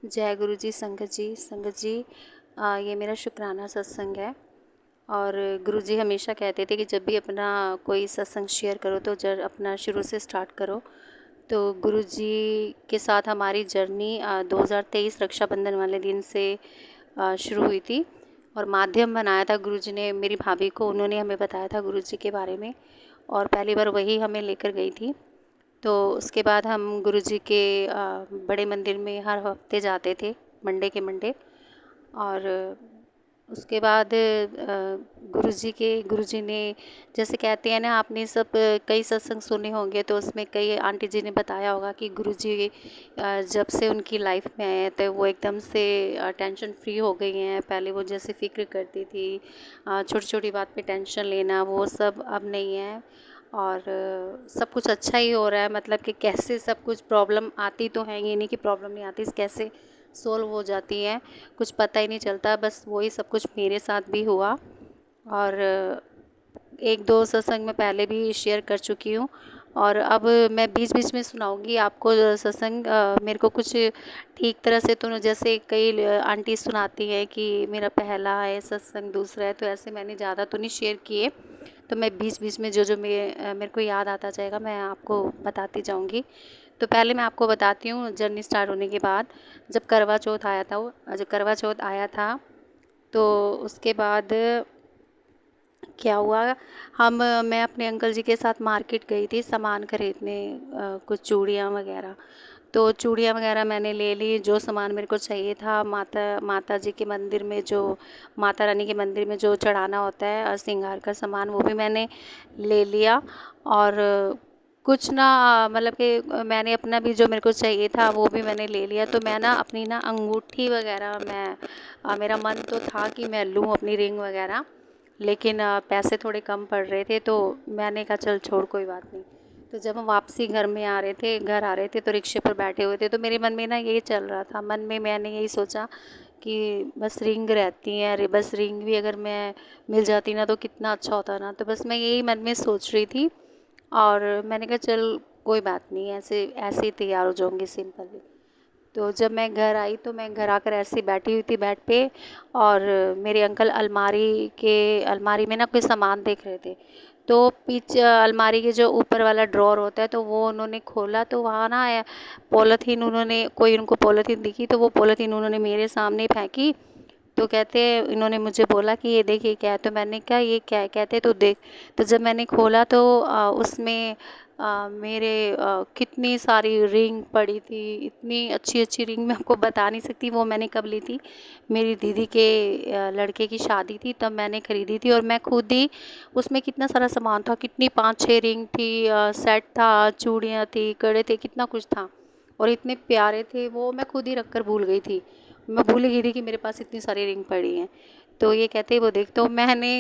जय गुरु जी। संगत जी, ये मेरा शुक्राना सत्संग है। और गुरु जी हमेशा कहते थे कि जब भी अपना कोई सत्संग शेयर करो तो जब अपना शुरू से स्टार्ट करो। तो गुरु जी के साथ हमारी जर्नी 2023 रक्षाबंधन वाले दिन से शुरू हुई थी। और माध्यम बनाया था गुरु जी ने, मेरी भाभी को, उन्होंने हमें बताया था गुरु जी के बारे में। और पहली बार वही हमें लेकर गई थी। तो उसके बाद हम गुरुजी के बड़े मंदिर में हर हफ्ते जाते थे, मंडे के मंडे। और उसके बाद गुरुजी ने, जैसे कहते हैं ना, आपने सब कई सत्संग सुने होंगे, तो उसमें कई आंटी जी ने बताया होगा कि गुरुजी जब से उनकी लाइफ में आए हैं तो वो एकदम से टेंशन फ्री हो गई हैं। पहले वो जैसे फ़िक्र करती थी, छोटी छोटी बात पे टेंशन लेना, वो सब अब नहीं है। और सब कुछ अच्छा ही हो रहा है। मतलब कि कैसे सब कुछ, प्रॉब्लम आती तो है, ये नहीं कि प्रॉब्लम नहीं आती, कैसे सोल्व हो जाती है कुछ पता ही नहीं चलता। बस वही सब कुछ मेरे साथ भी हुआ। और एक दो सत्संग में पहले भी शेयर कर चुकी हूँ। और अब मैं बीच बीच में सुनाऊंगी आपको सत्संग। मेरे को कुछ ठीक तरह से तो, जैसे कई आंटी सुनाती हैं कि मेरा पहला है सत्संग, दूसरा है, तो ऐसे मैंने ज़्यादा तो नहीं शेयर किए। तो मैं बीच बीच में जो जो मेरे को याद आता जाएगा मैं आपको बताती जाऊंगी। तो पहले मैं आपको बताती हूँ जर्नी स्टार्ट होने के बाद, जब करवा चौथ आया था, जब करवा चौथ आया था तो उसके बाद क्या हुआ। मैं अपने अंकल जी के साथ मार्केट गई थी सामान खरीदने, कुछ चूड़ियाँ वगैरह। तो चूड़ियाँ वगैरह मैंने ले ली, जो सामान मेरे को चाहिए था। माता जी के मंदिर में, जो माता रानी के मंदिर में जो चढ़ाना होता है श्रृंगार का सामान, वो भी मैंने ले लिया। और कुछ ना, मतलब कि मैंने अपना भी जो मेरे को चाहिए था वो भी मैंने ले लिया। तो मैं ना अपनी ना अंगूठी वगैरह, मेरा मन तो था कि मैं लूँ अपनी रिंग वगैरह, लेकिन पैसे थोड़े कम पड़ रहे थे। तो मैंने कहा चल छोड़, कोई बात नहीं। तो जब हम वापसी घर आ रहे थे तो रिक्शे पर बैठे हुए थे, तो मेरे मन में ना यही चल रहा था। मन में मैंने यही सोचा कि बस रिंग रहती है, अरे बस रिंग भी अगर मैं मिल जाती ना तो कितना अच्छा होता ना। तो बस मैं यही मन में सोच रही थी। और मैंने कहा चल कोई बात नहीं, ऐसे ऐसे ही तैयार हो जाऊँगी सिंपल। तो जब मैं घर आई तो मैं घर आकर ऐसे बैठी हुई थी बेड पे। और मेरे अंकल अलमारी में ना कोई सामान देख रहे थे। तो पीछे अलमारी के जो ऊपर वाला ड्रॉर होता है, तो वो उन्होंने खोला, तो वहाँ ना पॉलीथीन, उन्होंने कोई उनको पॉलीथीन दिखी, तो वो पॉलीथीन उन्होंने मेरे सामने फेंकी। तो कहते, इन्होंने मुझे बोला कि ये देखिए क्या है। तो मैंने कहा ये क्या है, कहते तो देख। तो जब मैंने खोला तो उसमें मेरे कितनी सारी रिंग पड़ी थी, इतनी अच्छी अच्छी रिंग, मैं आपको बता नहीं सकती वो मैंने कब ली थी। मेरी दीदी के लड़के की शादी थी तब मैंने ख़रीदी थी। और मैं खुद ही, उसमें कितना सारा सामान था, कितनी 5-6 रिंग थी, सेट था, चूड़ियाँ थी, कड़े थे, कितना कुछ था। और इतने प्यारे थे वो, मैं खुद ही रख कर भूल गई थी। मैं भूल गई थी कि मेरे पास इतनी सारी रिंग पड़ी हैं। तो ये कहते वो देख। तो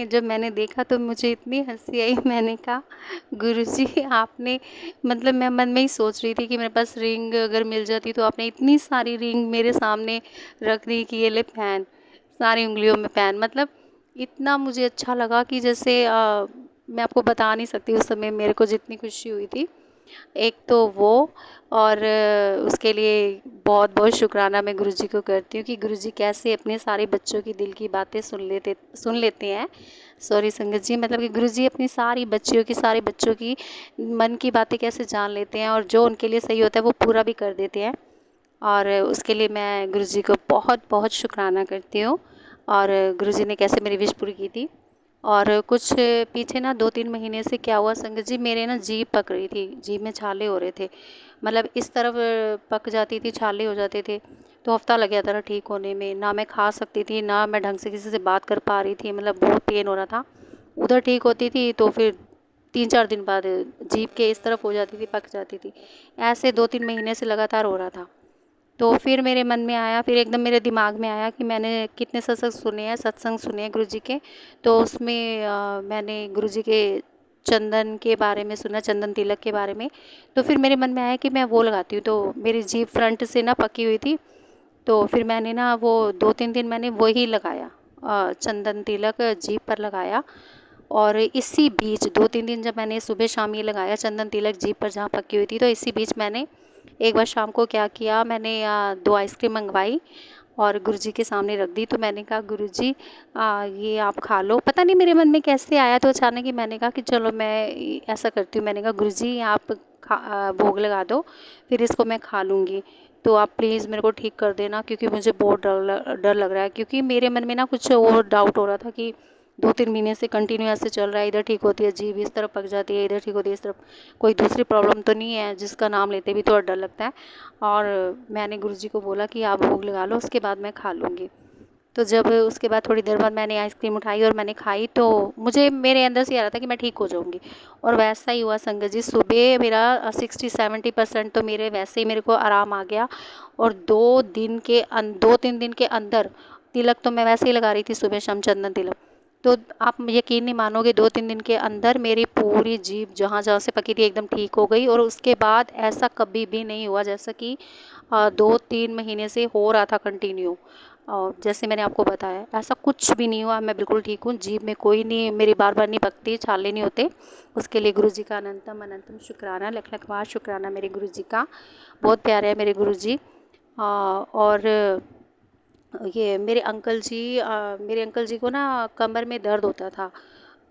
जब मैंने देखा तो मुझे इतनी हंसी आई। मैंने कहा गुरुजी आपने, मतलब मैं मन में ही सोच रही थी कि मेरे पास रिंग अगर मिल जाती, तो आपने इतनी सारी रिंग मेरे सामने रख दी कि ये ले पहन, सारी उंगलियों में पहन। मतलब इतना मुझे अच्छा लगा कि जैसे मैं आपको बता नहीं सकती उस समय मेरे को जितनी खुशी हुई थी। एक तो वो, और उसके लिए बहुत बहुत शुक्राना मैं गुरुजी को करती हूँ कि गुरुजी कैसे अपने सारे बच्चों की दिल की बातें सुन लेते हैं। सॉरी संगत जी, मतलब कि गुरुजी अपनी सारे बच्चों की मन की बातें कैसे जान लेते हैं, और जो उनके लिए सही होता है वो पूरा भी कर देते हैं। और उसके लिए मैं गुरुजी को बहुत बहुत शुक्राना करती हूँ। और गुरुजी ने कैसे मेरी विश पूरी की थी। और कुछ पीछे ना 2-3 महीने से क्या हुआ संगत जी, मेरे ना जीभ पक रही थी, जीभ में छाले हो रहे थे। मतलब इस तरफ पक जाती थी, छाले हो जाते थे। तो हफ्ता लग गया था ठीक होने में, ना मैं खा सकती थी, ना मैं ढंग से किसी से बात कर पा रही थी। मतलब बहुत पेन हो रहा था। उधर ठीक होती थी तो फिर 3-4 दिन बाद जीभ के इस तरफ हो जाती थी, पक जाती थी। ऐसे 2-3 महीने से लगातार हो रहा था। तो फिर मेरे मन में आया, फिर एकदम मेरे दिमाग में आया कि मैंने कितने सत्संग सुने हैं गुरुजी के। तो उसमें मैंने गुरुजी के चंदन के बारे में सुना, चंदन तिलक के बारे में। तो फिर मेरे मन में आया कि मैं वो लगाती हूँ। तो मेरी जीभ फ्रंट से ना पकी हुई थी। तो फिर मैंने ना वो 2-3 दिन मैंने वही लगाया, चंदन तिलक जीभ पर लगाया। और इसी बीच 2-3 दिन जब मैंने सुबह शाम ये लगाया चंदन तिलक जीभ पर जहाँ पकी हुई थी, तो इसी बीच मैंने एक बार शाम को क्या किया, मैंने 2 आइसक्रीम मंगवाई और गुरुजी के सामने रख दी। तो मैंने कहा गुरुजी ये आप खा लो। पता नहीं मेरे मन में कैसे आया, तो अचानक ही मैंने कहा कि चलो मैं ऐसा करती हूँ। मैंने कहा गुरुजी आप भोग लगा दो, फिर इसको मैं खा लूँगी, तो आप प्लीज़ मेरे को ठीक कर देना, क्योंकि मुझे बहुत डर लग रहा है। क्योंकि मेरे मन में ना कुछ और डाउट हो रहा था कि 2-3 महीने से कंटिन्यू ऐसे चल रहा है, इधर ठीक होती है जीभ, इस तरफ पक जाती है, इधर ठीक होती है इस तरफ, कोई दूसरी प्रॉब्लम तो नहीं है जिसका नाम लेते भी थोड़ा डर लगता है। और मैंने गुरुजी को बोला कि आप भोग लगा लो, उसके बाद मैं खा लूँगी। तो जब उसके बाद थोड़ी देर बाद मैंने आइसक्रीम उठाई और मैंने खाई, तो मुझे मेरे अंदर से आ रहा था कि मैं ठीक हो जाऊँगी, और वैसा ही हुआ संगत जी। सुबह मेरा 60-70% तो मेरे वैसे ही मेरे को आराम आ गया। और 2-3 दिन के अंदर तिलक तो मैं वैसे ही लगा रही थी सुबह शाम, चंदन तिलक। तो आप यकीन नहीं मानोगे, 2-3 दिन के अंदर मेरी पूरी जीभ जहाँ जहाँ से पकी थी एकदम ठीक हो गई। और उसके बाद ऐसा कभी भी नहीं हुआ जैसा कि 2-3 महीने से हो रहा था कंटिन्यू। और जैसे मैंने आपको बताया, ऐसा कुछ भी नहीं हुआ, मैं बिल्कुल ठीक हूँ। जीभ में कोई नहीं, मेरी बार बार नहीं पकती, छाले नहीं होते। उसके लिए गुरुजी का अनंतम अनंतम शुक्राना, लख लख बार शुक्राना मेरे गुरुजी का। बहुत प्यारे है मेरे गुरुजी। और ये मेरे अंकल जी को ना कमर में दर्द होता था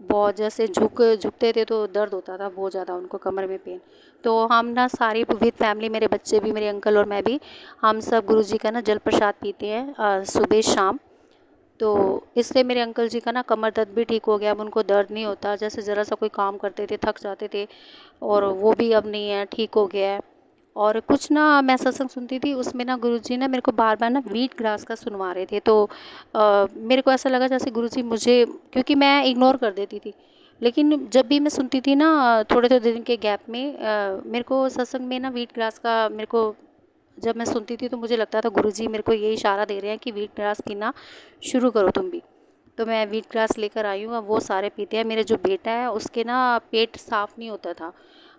बहुत, जैसे झुकते थे तो दर्द होता था बहुत ज़्यादा उनको, कमर में पेन। तो हम ना सारी विद फैमिली, मेरे बच्चे भी, मेरे अंकल और मैं भी, हम सब गुरुजी का ना जल प्रसाद पीते हैं सुबह शाम। तो इससे मेरे अंकल जी का ना कमर दर्द भी ठीक हो गया। अब उनको दर्द नहीं होता, जैसे ज़रा सा कोई काम करते थे थक जाते थे, और वो भी अब नहीं है, ठीक हो गया है। और कुछ ना मैं सत्संग सुनती थी, उसमें ना गुरुजी ना मेरे को बार बार ना व्हीट ग्रास का सुनवा रहे थे। तो मेरे को ऐसा लगा जैसे गुरुजी मुझे, क्योंकि मैं इग्नोर कर देती थी, लेकिन जब भी मैं सुनती थी ना थोड़े थोड़े दिन के गैप में, मेरे को सत्संग में ना व्हीट ग्रास का, मेरे को जब मैं सुनती थी तो मुझे लगता था गुरुजी मेरे को ये इशारा दे रहे हैं कि व्हीट ग्रास पीना शुरू करो तुम भी। तो मैं व्हीट ग्रास लेकर आई हूँ, अब वो सारे पीते हैं। मेरे जो बेटा है उसके ना पेट साफ़ नहीं होता था,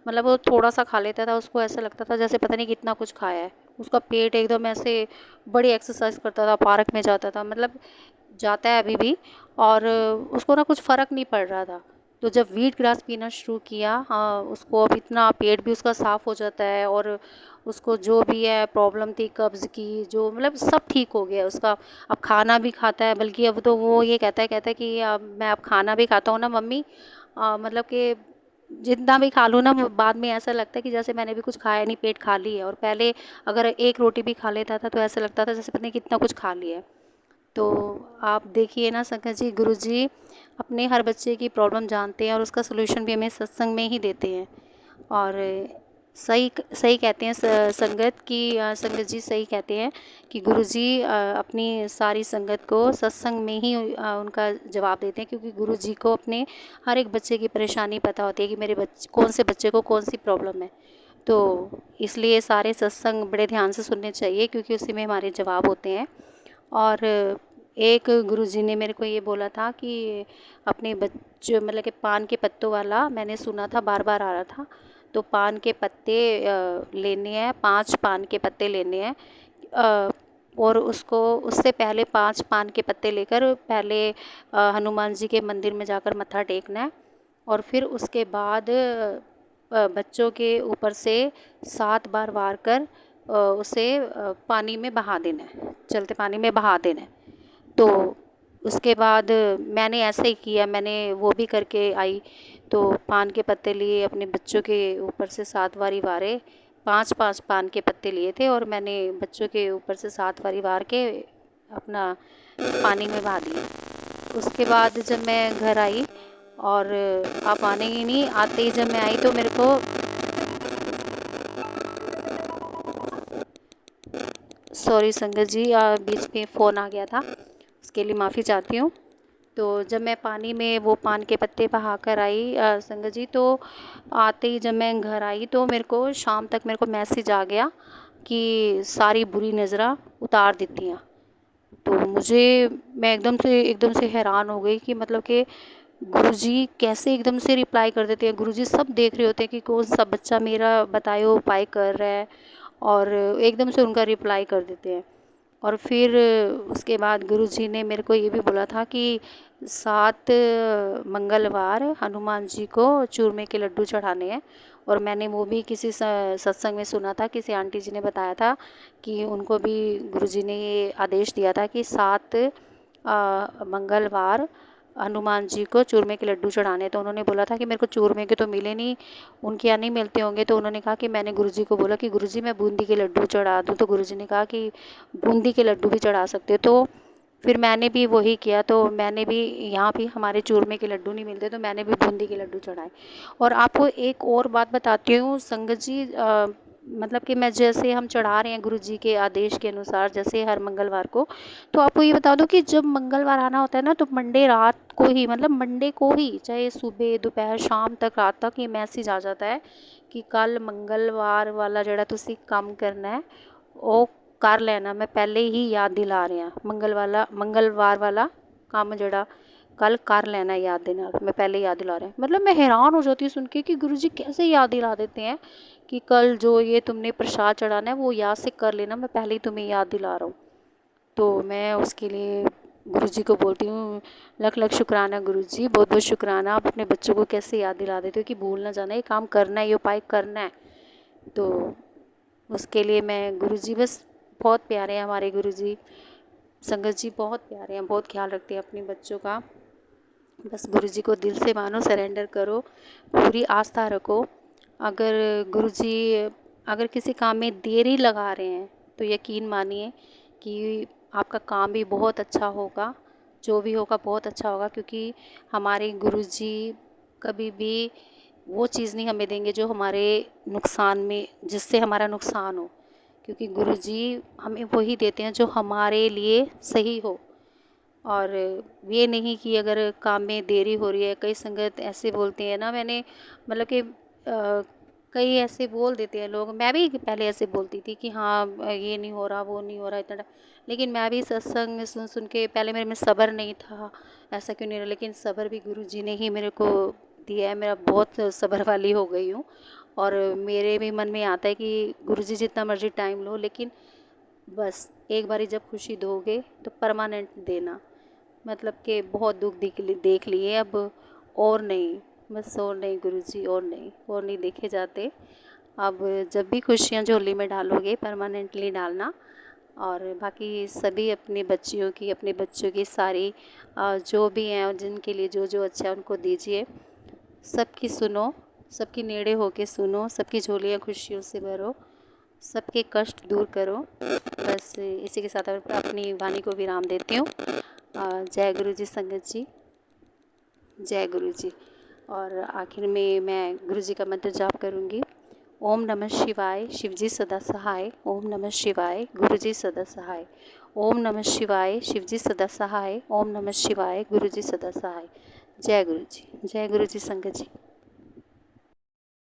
मतलब वो थोड़ा सा खा लेता था, उसको ऐसा लगता था जैसे पता नहीं कितना कुछ खाया है। उसका पेट एकदम ऐसे, बड़ी एक्सरसाइज करता था, पार्क में जाता था, मतलब जाता है अभी भी, और उसको ना कुछ फ़र्क नहीं पड़ रहा था। तो जब व्हीट ग्रास पीना शुरू किया, हाँ, उसको अब इतना पेट भी उसका साफ़ हो जाता है, और उसको जो भी है प्रॉब्लम थी कब्ज़ की, जो मतलब सब ठीक हो गया उसका। अब खाना भी खाता है, बल्कि अब तो वो ये कहता है कि मैं अब खाना भी खाता हूँ ना मम्मी, मतलब कि जितना भी खा लूँ ना, बाद में ऐसा लगता है कि जैसे मैंने भी कुछ खाया नहीं, पेट खाली है। और पहले अगर एक रोटी भी खा लेता था तो ऐसा लगता था जैसे पता नहीं कितना कुछ खा लिया है। तो आप देखिए ना संगत जी, गुरुजी अपने हर बच्चे की प्रॉब्लम जानते हैं, और उसका सलूशन भी हमें सत्संग में ही देते हैं। और सही सही कहते हैं संगत की, संगत जी सही कहते हैं कि गुरुजी अपनी सारी संगत को सत्संग में ही उनका जवाब देते हैं, क्योंकि गुरुजी को अपने हर एक बच्चे की परेशानी पता होती है कि मेरे बच्चे, कौन से बच्चे को कौन सी प्रॉब्लम है। तो इसलिए सारे सत्संग बड़े ध्यान से सुनने चाहिए, क्योंकि उसी में हमारे जवाब होते हैं। और एक गुरुजी ने मेरे को ये बोला था कि अपने बच्चे, मतलब कि पान के पत्तों वाला मैंने सुना था, बार बार आ रहा था। तो पान के पत्ते लेने हैं, 5 पान के पत्ते लेने हैं, और उसको उससे पहले 5 पान के पत्ते लेकर पहले हनुमान जी के मंदिर में जाकर मत्था टेकना है। और फिर उसके बाद बच्चों के ऊपर से 7 बार वार कर उसे पानी में बहा देना है, चलते पानी में बहा देना है। तो उसके बाद मैंने ऐसे ही किया, मैंने वो भी करके आई। तो पान के पत्ते लिए, अपने बच्चों के ऊपर से 7 बारी वारे, 5-5 पान के पत्ते लिए थे, और मैंने बच्चों के ऊपर से 7 बारी वार के अपना पानी में बहा दिया। उसके बाद जब मैं घर आई, और आप मानेंगे ही नहीं, आते ही जब मैं आई तो मेरे को, सॉरी संगत जी, बीच में फ़ोन आ गया था, उसके लिए माफ़ी चाहती हूँ। तो जब मैं पानी में वो पान के पत्ते बहा कर आई संगत जी, तो आते ही जब मैं घर आई तो मेरे को शाम तक मेरे को मैसेज आ गया कि सारी बुरी नज़रा उतार देती हैं। तो मैं एकदम से हैरान हो गई कि मतलब कि गुरुजी कैसे एकदम से रिप्लाई कर देते हैं। गुरुजी सब देख रहे होते हैं कि कौन सा बच्चा मेरा बताए हुए उपाय कर रहा है, और एकदम से उनका रिप्लाई कर देते हैं। और फिर उसके बाद गुरुजी ने मेरे को ये भी बोला था कि 7 मंगलवार हनुमान जी को चूरमे के लड्डू चढ़ाने हैं, और मैंने वो भी किसी सत्संग में सुना था, किसी आंटी जी ने बताया था कि उनको भी गुरुजी ने ये आदेश दिया था कि 7 मंगलवार हनुमान जी को चूरमे के लड्डू चढ़ाने। तो उन्होंने बोला था कि मेरे को चूरमे के तो मिले नहीं, उनके यहाँ नहीं मिलते होंगे। तो उन्होंने कहा कि मैंने गुरुजी को बोला कि गुरुजी मैं बूंदी के लड्डू चढ़ा दूँ। तो गुरुजी ने कहा कि बूंदी के लड्डू भी चढ़ा सकते हो। तो फिर मैंने भी वही किया। तो मैंने भी, यहाँ भी हमारे चूरमे के लड्डू नहीं मिलते, तो मैंने भी बूंदी के लड्डू चढ़ाए। और आपको एक और बात बताती हूँ संगत जी, मतलब कि मैं जैसे हम चढ़ा रहे हैं गुरु जी के आदेश के अनुसार, जैसे हर मंगलवार को, तो आपको ये बता दूं कि जब मंगलवार आना होता है ना, तो मंडे रात को ही, मतलब मंडे को ही, चाहे सुबह दोपहर शाम तक रात तक ये मैसेज आ जाता है कि कल मंगलवार वाला जड़ा तुसी काम करना है वो कर लेना। मैं पहले ही याद दिला रही हाँ, मंगलवार वाला काम जड़ा कल कर लेना याद देना, मैं पहले याद दिला रहे हैं। मतलब मैं हैरान हो जाती हूँ सुन के कि गुरुजी कैसे याद दिला देते हैं कि कल जो ये तुमने प्रसाद चढ़ाना है वो याद से कर लेना, मैं पहले ही तुम्हें याद दिला रहा हूँ। तो मैं उसके लिए गुरुजी को बोलती हूँ लख लख शुक्राना गुरुजी, बहुत बहुत शुक्राना, आप अपने बच्चों को कैसे याद दिला देते हो कि भूल ना जाना, ये काम करना है, ये उपाय करना है। तो उसके लिए मैं गुरुजी, बस बहुत प्यारे हैं हमारे गुरुजी। संगत जी बहुत प्यारे हैं, बहुत ख्याल रखते हैं अपने बच्चों का। बस गुरुजी को दिल से मानो, सरेंडर करो, पूरी आस्था रखो। अगर गुरुजी अगर किसी काम में देरी लगा रहे हैं तो यकीन मानिए कि आपका काम भी बहुत अच्छा होगा, जो भी होगा बहुत अच्छा होगा। क्योंकि हमारे गुरुजी कभी भी वो चीज़ नहीं हमें देंगे जो हमारे नुकसान में, जिससे हमारा नुकसान हो। क्योंकि गुरुजी हमें वही देते हैं जो हमारे लिए सही हो। और ये नहीं कि अगर काम में देरी हो रही है, कई संगत ऐसे बोलते हैं ना, मैंने मतलब कि कई ऐसे बोल देते हैं लोग, मैं भी पहले ऐसे बोलती थी कि हाँ ये नहीं हो रहा, वो नहीं हो रहा, इतना। लेकिन मैं भी सत्संग सुन सुन के पहले मेरे में सब्र नहीं था, ऐसा क्यों नहीं रहा, लेकिन सब्र भी गुरु जी ने ही मेरे को दिया है। मेरा बहुत सब्र वाली हो गई हूँ। और मेरे भी मन में आता है कि गुरु जी जितना मर्जी टाइम लो, लेकिन बस एक बारी जब खुशी दोगे तो परमानेंट देना। मतलब कि बहुत दुख देख लिए, अब और नहीं, बस और नहीं गुरुजी, और नहीं देखे जाते। अब जब भी खुशियाँ झोली में डालोगे परमानेंटली डालना। और बाकी सभी अपने बच्चियों की, अपने बच्चों की सारी जो भी हैं और जिनके लिए जो जो अच्छा है उनको दीजिए। सबकी सुनो, सबकी नेड़े होके सुनो, सबकी झोलियाँ खुशियों से भरो, सबके कष्ट दूर करो। बस इसी के साथ अपनी वाणी को विराम देती हूँ। जय गुरु जी संगत जी, जय गुरु जी। और आखिर में मैं गुरु जी का मंत्र जाप करूँगी। ओम नमः शिवाय, शिव जी सदा सहाय। ओम नमः शिवाय, गुरु जी सदा सहाय। ओम नमः शिवाय, शिव जी सदा सहाय। ओम नमः शिवाय, गुरु जी सदा सहाय। जय गुरु जी, जय गुरु जी संगत जी।